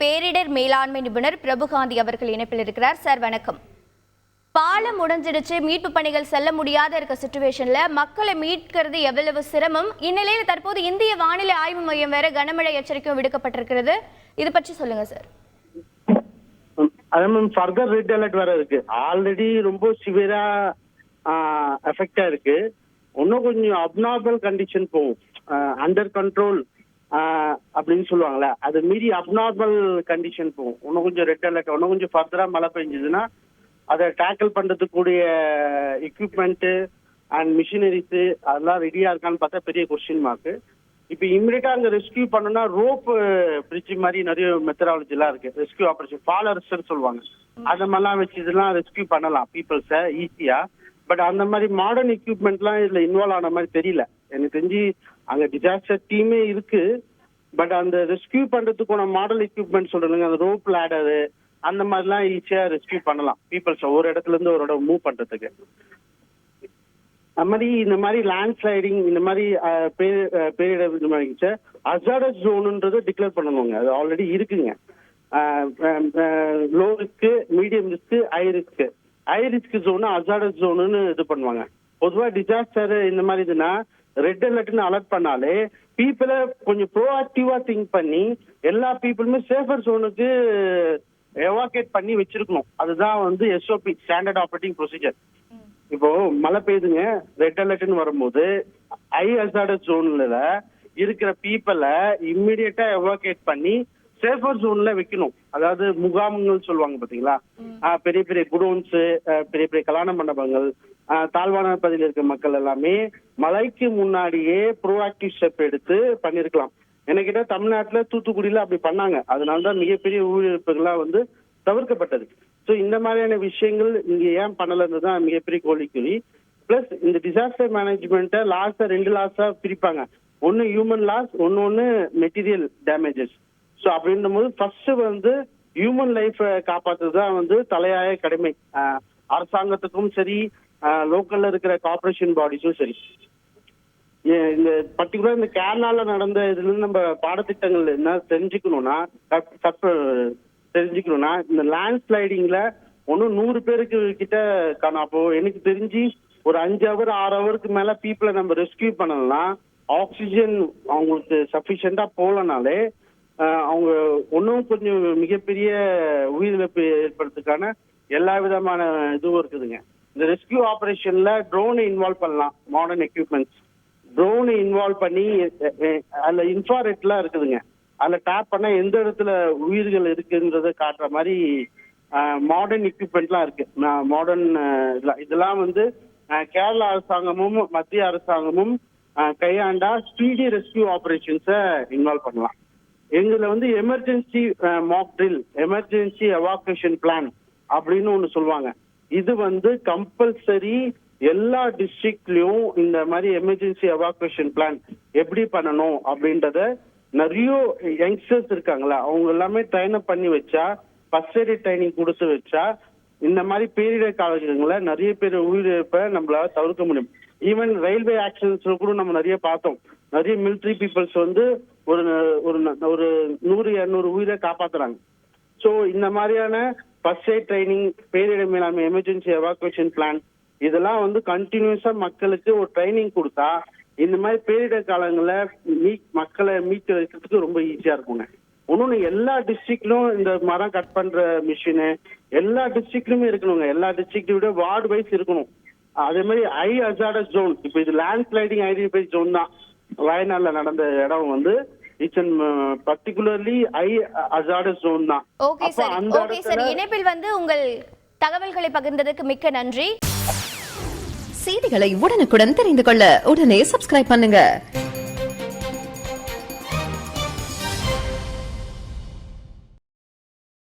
பேரிடர் மேலாண்மை நிபுணர் பிரபுகாந்தி அவர்கள் இணைப்பில் இருக்கிறார். சார் வணக்கம். பாலம் உடைஞ்சிடுச்சு, மீட்பு பணிகள் செல்ல முடியாத இருக்க சிச்சுவேஷன்ல மக்களை மீட்கிறது எவ்வளவு சிரமம். இந்நிலையில் தற்போது இந்திய வானிலை ஆய்வு மையம் வேற கனமழை எச்சரிக்கையும் விடுக்கப்பட்டிருக்கிறது. இது பற்றி சொல்லுங்க சார். ஃபர்தர் ரெட் அலர்ட் வேற இருக்கு. ஆல்ரெடி ரொம்ப சிவியரா எஃபெக்டா இருக்கு. இன்னும் கொஞ்சம் அப்நார்மல் கண்டிஷன் போகும். அண்டர் கண்ட்ரோல் அப்படின்னு சொல்லுவாங்கல்ல, அது மீறி அப்நார்மல் கண்டிஷன் போகும். இன்னும் கொஞ்சம் ரெட் அலர்ட், இன்னும் கொஞ்சம் ஃபர்தரா மழை பெஞ்சதுன்னா அதை டேக்கிள் பண்றதுக்கூடிய எக்யூப்மெண்ட் அண்ட் மிஷினரிஸ் அதெல்லாம் ரெடியா இருக்கான்னு பார்த்தா பெரிய கொஸ்டின் மார்க். இப்போ இம்மிடியட்டா அங்க ரெஸ்கியூ பண்ணணும்னா ரோப் பிரிட்ஜ் மாதிரி நிறைய மெத்தடாலஜி எல்லாம் இருக்கு. ரெஸ்கியூ ஆபரேஷன் ஃபாலர்ஸ் சொல்லுவாங்க. அந்த மாதிரிலாம் வச்சு இதெல்லாம் ரெஸ்கியூ பண்ணலாம் பீப்புள்ஸை ஈஸியா. பட் அந்த மாதிரி மாடர்ன் எக்யூப்மெண்ட்லாம் இதுல இன்வால்வ் ஆன மாதிரி தெரியல. எனக்கு தெரிஞ்சு அங்க டிசாஸ்டர் டீமே இருக்கு. பட் அந்த ரெஸ்கியூ பண்றதுக்கான மாடல் எக்யூப்மெண்ட் சொல்றாங்க, அந்த ரோப் லேடரு அந்த மாதிரிலாம் ஈஸியா ரெஸ்கியூ பண்ணலாம் பீப்புள்ஸ் ஒரு இடத்துல இருந்து ஒரு இடம் மூவ் பண்றதுக்கு. அது மாதிரி இந்த மாதிரி லேண்ட் ஸ்லைடிங் இந்த மாதிரி பேரிடர் அசார்டஸ் ஜோனுன்றது டிக்ளேர் பண்ணணுங்க. அது ஆல்ரெடி இருக்குங்க. Low risk, medium risk, high risk zone hazardous ஜோனுன்னு இது பண்ணுவாங்க. பொதுவாக டிசாஸ்டர் இந்த மாதிரி இதுனா ரெட் அலர்ட்னு அலர்ட் பண்ணாலே பீப்புளை கொஞ்சம் ப்ரோஆக்டிவா திங்க் பண்ணி எல்லா பீப்புளுமே சேஃபர் ஜோனுக்கு எவாகேட் பண்ணி வச்சிருக்கணும். அதுதான் வந்து எஸ்ஓபி, ஸ்டாண்டர்ட் ஆப்ரேட்டிங் ப்ரொசீஜர். இப்போ மழை பெய்யுதுங்க, ரெட் அலர்ட்னு வரும்போது ஹை அசார்டஸ் ஜோன்ல இருக்கிற பீப்புளை இம்மிடியட்டா எவாகேட் பண்ணி சேஃபர் ஜோன்ல வைக்கணும். அதாவது முகாம்கள் சொல்லுவாங்க பாத்தீங்களா, பெரிய பெரிய குடோன்ஸ், பெரிய பெரிய கல்யாண மண்டபங்கள், தாழ்வான பகுதியில் இருக்க மக்கள் எல்லாமே மழைக்கு முன்னாடியே ப்ரோஆக்டிவ் ஸ்டெப் எடுத்து பண்ணிருக்கலாம். எனக்கிட்ட தமிழ்நாட்டுல தூத்துக்குடியில அப்படி பண்ணாங்க. அதனாலதான் மிகப்பெரிய உயிரிழப்புகள்லாம் வந்து தவிர்க்கப்பட்டது. ஸோ இந்த மாதிரியான விஷயங்கள் இங்க ஏன் பண்ணலன்றதுதான் மிகப்பெரிய கேள்விக்குறி. பிளஸ் இந்த டிசாஸ்டர் மேனேஜ்மெண்ட்டை ரெண்டு லாஸா பிரிப்பாங்க. ஒன்னு ஹியூமன் லாஸ், ஒன்னு மெட்டீரியல் டேமேஜஸ். ஸோ அப்படின்னும் போது ஃபர்ஸ்ட் வந்து ஹியூமன் லைஃபை காப்பாற்றுறதுதான் வந்து தலையாய கடமை. அரசாங்கத்துக்கும் சரி, லோக்கல்ல இருக்கிற கார்பரேஷன் பாடிஸும் சரி. இந்த பர்டிகுலர் இந்த கேரளால நடந்த இதுல இருந்து நம்ம பாடத்திட்டங்கள் என்ன தெரிஞ்சுக்கணும்னா இந்த லேண்ட் ஸ்லைடிங்ல ஒன்னும் 100 பேருக்கு கிட்ட காணும். அப்போ எனக்கு தெரிஞ்சு ஒரு 5 ஹவர் 6 ஹவருக்கு மேல பீப்புளை நம்ம ரெஸ்கியூ பண்ணணும்னா ஆக்சிஜன் அவங்களுக்கு சஃபிஷியண்டா போலனாலே அவங்க ஒன்னும் கொஞ்சம் மிகப்பெரிய உயிரிழப்பு ஏற்படுறதுக்கான எல்லா விதமான இதுவும் இருக்குதுங்க. இந்த ரெஸ்கியூ ஆபரேஷன்ல ட்ரோனை இன்வால்வ் பண்ணலாம். மாடர்ன் எக்யூப்மெண்ட்ஸ் ட்ரோனை இன்வால்வ் பண்ணி அதுல இன்ஃப்ராரெட்லாம் இருக்குதுங்க. அதுல டேப் பண்ணா எந்த இடத்துல உயிர்கள் இருக்குன்றத காட்டுற மாதிரி மாடர்ன் எக்யூப்மெண்ட்லாம் இருக்கு. மாடர்ன் இதெல்லாம் வந்து கேரளா அரசாங்கமும் மத்திய அரசாங்கமும் கையாண்டா ஸ்பீடி ரெஸ்கியூ ஆபரேஷன்ஸை இன்வால்வ் பண்ணலாம். எங்களை வந்து emergency mock drill, emergency evacuation plan அப்படின்னு ஒண்ணு சொல்லுவாங்க. இது வந்து கம்பல்சரி எல்லா டிஸ்ட்ரிக்ட்லயும் இந்த மாதிரி எமர்ஜென்சி எவாக்குவேஷன் பிளான் எப்படி பண்ணணும் அப்படின்றத நிறைய யங்ஸ்டர்ஸ் இருக்காங்களா அவங்க எல்லாமே ட்ரைன் அப் பண்ணி வச்சா, ஃபர்ஸ்ட் எய்ட் ட்ரைனிங் கொடுத்து வச்சா இந்த மாதிரி பேரிடர் காலங்களில் நிறைய பேர் உயிரிழப்பை நம்மளால தவிர்க்க முடியும். ஈவன் ரயில்வே ஆக்சிடென்ட்ஸ்ல கூட நம்ம நிறைய பார்த்தோம். நிறைய மிலிட்ரி பீப்புள்ஸ் வந்து ஒரு 100-200 உயிரை காப்பாத்துறாங்க. ஸோ இந்த மாதிரியான ஃபர்ஸ்ட் எய்ட் ட்ரைனிங், பேரிடர் மேலாண்மை, எமர்ஜென்சி எவாக்குவேஷன் பிளான் இதெல்லாம் வந்து கண்டினியூஸா மக்களுக்கு ஒரு ட்ரைனிங் கொடுத்தா இந்த மாதிரி பேரிடர் காலங்களில் மக்களை மீட்டு வைக்கிறதுக்கு ரொம்ப ஈஸியா இருக்குங்க. ஒன்னொன்னு எல்லா டிஸ்ட்ரிக்ட்லும் இந்த மரம் கட் பண்ற மிஷினு எல்லா டிஸ்ட்ரிக்ட்லுமே இருக்கணுங்க. எல்லா டிஸ்ட்ரிக்ட விட வார்டு வைஸ் இருக்கணும். அதே மாதிரி ஹை அசார்டஸ் ஜோன், இப்போ இது லேண்ட் ஸ்லைடிங் ஐடென்டிஃபைட் ஜோன் தான். வயநாடுல நடந்த இடம் வந்து it's particularly high hazardous zone தான். ஓகே சார், இணைப்பில் வந்து உங்கள் தகவல்களை பகிர்ந்ததுக்கு மிக்க நன்றி. செய்திகளை உடனுக்குடன் தெரிந்து கொள்ள உடனே சப்ஸ்கிரைப் பண்ணுங்க.